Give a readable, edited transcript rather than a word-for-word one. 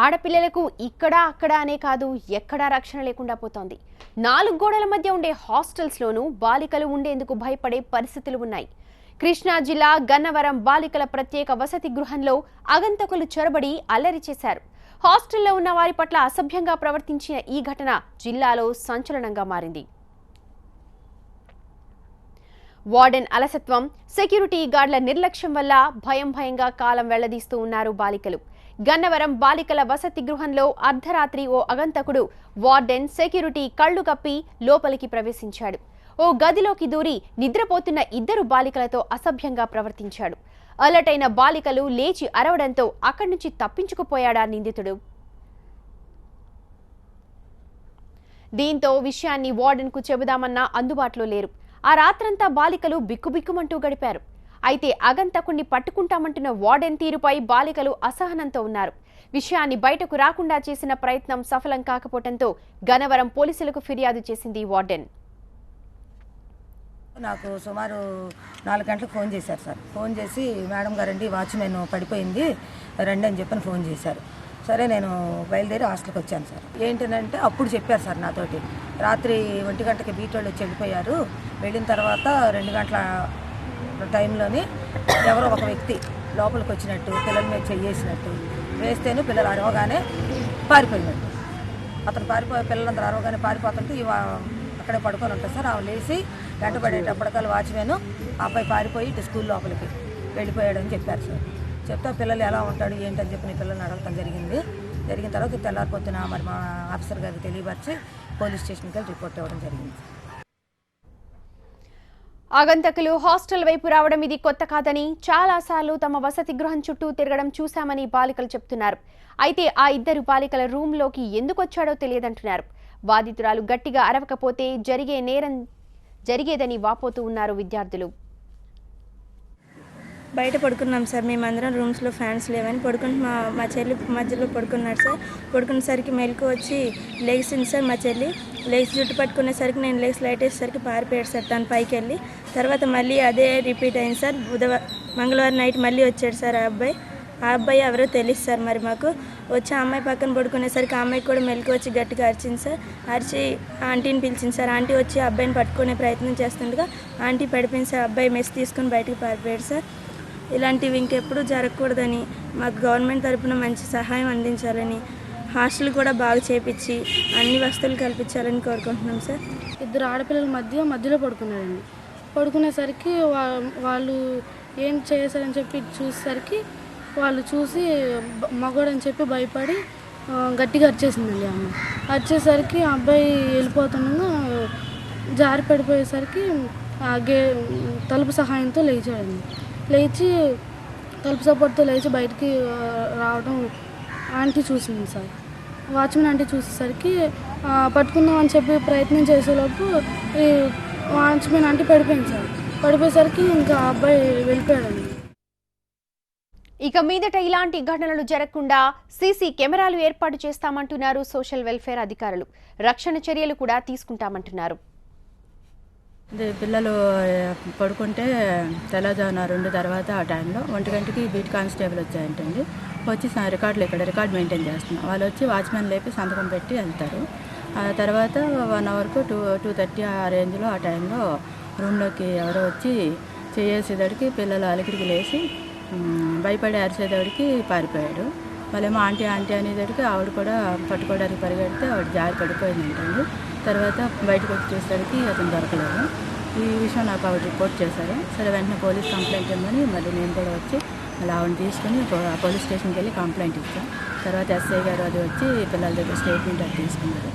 ఆడపిల్లలకు ఇక్కడ అక్కడ అనే కాదు ఎక్కడా రక్షణ లేకుండా పోతోంది. 4 గోడల మధ్య ఉండే హాస్టల్స్లోనూ బాలికలు ఉండేందుకు భయపడే పరిస్థితులు ఉన్నాయి. కృష్ణా జిల్లా గన్నవరం బాలికల ప్రత్యేక వసతి గృహంలో అగంతకులు చొరబడి అల్లరి చేశారు. హాస్టల్లో ఉన్న వారి పట్ల అసభ్యంగా ప్రవర్తించిన ఈ ఘటన జిల్లాలో సంచలనంగా మారింది. వార్డెన్ అలసత్వం, సెక్యూరిటీ గార్డుల నిర్లక్ష్యం వల్ల భయంగా కాలం వెళ్లదీస్తూ ఉన్నారు బాలికలు. గన్నవరం బాలికల వసతి గృహంలో అర్ధరాత్రి ఓ అగంతకుడు వార్డెన్, సెక్యూరిటీ కళ్లు కప్పి లోపలికి ప్రవేశించాడు. ఓ గదిలోకి దూరి నిద్రపోతున్న 2 బాలికలతో అసభ్యంగా ప్రవర్తించాడు. అలర్ట్ అయిన బాలికలు లేచి అరవడంతో అక్కడి నుంచి తప్పించుకుపోయాడా నిందితుడు. దీంతో విషయాన్ని వార్డెన్కు చెబుదామన్నా అందుబాటులో లేరు. ఆ రాత్రంతా బాలికలు బిక్కుబిక్కుమంటూ గడిపారు. అయితే అగంతకుణ్ణి పట్టుకుంటామంటున్న వార్డెన్ తీరుపై బాలికలు అసహనంతో ఉన్నారు. విషయాన్ని బయటకు రాకుండా చేసిన ప్రయత్నం సఫలం కాకపోవడంతో గన్నవరం పోలీసులకు ఫిర్యాదు చేసింది వార్డెన్. నాకు సుమారు 4 గంటలకు ఫోన్ చేశారు సార్. ఫోన్ చేసి మేడం గారండి వాచ్మెన్ పడిపోయింది రండి అని చెప్పని ఫోన్ చేశారు. సరే నేను బయలుదేరి హాస్టల్కి వచ్చాను సార్. ఏంటంటే అప్పుడు చెప్పారు సార్ నాతోటి, రాత్రి 1 గంటకి బీట్ వాళ్ళు వచ్చి వెళ్ళిపోయారు. వెళ్ళిన తర్వాత 2 గంటల టైంలోని ఎవరో ఒక వ్యక్తి లోపలికి వచ్చినట్టు, పిల్లల మీద చెయ్యేసినట్టు, వేస్తేనే పిల్లలు అరవగానే పారిపోయినట్టు. అతను పిల్లలందరూ అరవగానే పారిపోతుంటే అక్కడే పడుకొని ఉంటుంది సార్. ఆమె లేచి వెంటబడేటప్పటికల్లా వాచ్మెన్ అబ్బాయి పారిపోయి ఇటు స్కూల్ లోపలికి వెళ్ళిపోయాడని చెప్పారు సార్. చెప్తే పిల్లలు ఎలా ఉంటాడు ఏంటని చెప్పి పిల్లల్ని అడగటం జరిగిన తర్వాత తెల్లారిపోతున్న మరి మా ఆఫీసర్ గారికి తెలియపరిచి పోలీస్ స్టేషన్కి వెళ్ళి రిపోర్ట్ ఇవ్వడం జరిగింది. ఆగంతకులు హాస్టల్ వైపు రావడం ఇది కొత్త కాదని, చాలాసార్లు తమ వసతి గృహం చుట్టూ తిరగడం చూశామని బాలికలు చెప్తున్నారు. అయితే ఆ 2 బాలికల రూమ్లోకి ఎందుకు వచ్చాడో తెలియదంటున్నారు. బాధితురాలు గట్టిగా అరవకపోతే నేరం జరిగేదని వాపోతూ ఉన్నారు విద్యార్థులు. బయట పడుకున్నాం సార్. మేమందరం రూమ్స్లో ఫ్యాన్స్ లేవని పడుకుంటే మా చెల్లి మధ్యలో పడుకున్నాడు సార్. పడుకునేసరికి మెలకు వచ్చి లెగ్సింది సార్. మా చెల్లి లెగ్స్ జుట్టు పట్టుకునేసరికి నేను లెగ్స్ లైట్ వేసేసరికి పారిపోయాడు సార్ తను పైకి వెళ్ళి. తర్వాత మళ్ళీ అదే రిపీట్ అయింది సార్. మంగళవారం నైట్ మళ్ళీ వచ్చాడు సార్ ఆ అబ్బాయి ఎవరో తెలియదు సార్. మరి మాకు వచ్చి ఆ అమ్మాయి పక్కన పడుకునేసరికి ఆ అమ్మాయికి కూడా మెలకు వచ్చి గట్టిగా అరిచింది సార్. అరిచి ఆంటీని పిలిచింది సార్. ఆంటీ వచ్చి ఆ అబ్బాయిని పట్టుకునే ప్రయత్నం చేస్తుండగా ఆంటీ పడిపోయింది సార్. అబ్బాయి మెస్ తీసుకుని బయటకు పారిపోయాడు సార్. ఇలాంటివి ఇంకెప్పుడు జరగకూడదని, మాకు గవర్నమెంట్ తరఫున మంచి సహాయం అందించాలని, హాస్టల్ కూడా బాగా చేపించి అన్ని వసతులు కల్పించాలని కోరుకుంటున్నాం సార్. 2 ఆడపిల్లల మధ్యలో పడుకున్నాడండి. పడుకునేసరికి వాళ్ళు ఏం చేశారని చెప్పి చూసేసరికి వాళ్ళు చూసి మగోడని చెప్పి భయపడి గట్టిగా అరిచేసిందండి అమ్మాయి. అరిచేసరికి ఆ అబ్బాయి వెళ్ళిపోతుండగా జారి పడిపోయేసరికి తలుపు సహాయంతో లేచాడండి. లేచి తలుపు సపోర్ట్తో లేచి బయటికి రావడం ఆంటీ చూసింది సార్. వాచ్మెన్ ఆంటీ చూసేసరికి పట్టుకుందామని చెప్పి ప్రయత్నం చేసేలోపు ఈ వాచ్మెన్ ఆంటీ పడిపోయింది సార్. పడిపోయేసరికి ఇంకా అబ్బాయి వెళ్ళిపోయాడండి. ఇక మీదట ఇలాంటి ఘటనలు జరగకుండా సీసీ కెమెరాలు ఏర్పాటు చేస్తామంటున్నారు సోషల్ వెల్ఫేర్ అధికారులు. రక్షణ చర్యలు కూడా తీసుకుంటామంటున్నారు. పిల్లలు పడుకుంటే తెల్లజామున 2 తర్వాత ఆ టైంలో 1 గంటకి బీట్ కానిస్టేబుల్ వచ్చాయంటండి. వచ్చి రికార్డ్ మెయింటైన్ చేస్తున్నాం. వాళ్ళు వచ్చి వాచ్మెన్ లేపి సంతకం పెట్టి వెళ్తారు. ఆ తర్వాత 1 అవర్కు 2:30 ఆ రేంజ్లో ఆ టైంలో రూమ్లోకి ఎవరో వచ్చి చేసేదడికి పిల్లలు అలికిడికి లేచి భయపడి అరిసేదడికి పారిపోయాడు. వాళ్ళేమో ఆంటీ అనేదడికి ఆవిడ కూడా పట్టుకోవడానికి పరిగెడితే ఆవిడ జారి పడిపోయింది ఏంటండి. తర్వాత బయటకు వచ్చి చూసేసరికి అతను దొరకలేదు. ఈ విషయం నాకు ఆవిడ రిపోర్ట్ చేశారు. సరే వెంటనే పోలీస్ కంప్లైంట్ ఇవ్వమని మళ్ళీ నేను కూడా వచ్చి మళ్ళీ ఆవిడని తీసుకుని పోలీస్ స్టేషన్కి వెళ్ళి కంప్లైంట్ ఇచ్చాను. తర్వాత ఎస్ఐ గారు అది వచ్చి పిల్లల దగ్గర స్టేట్మెంట్ అది తీసుకున్నారు.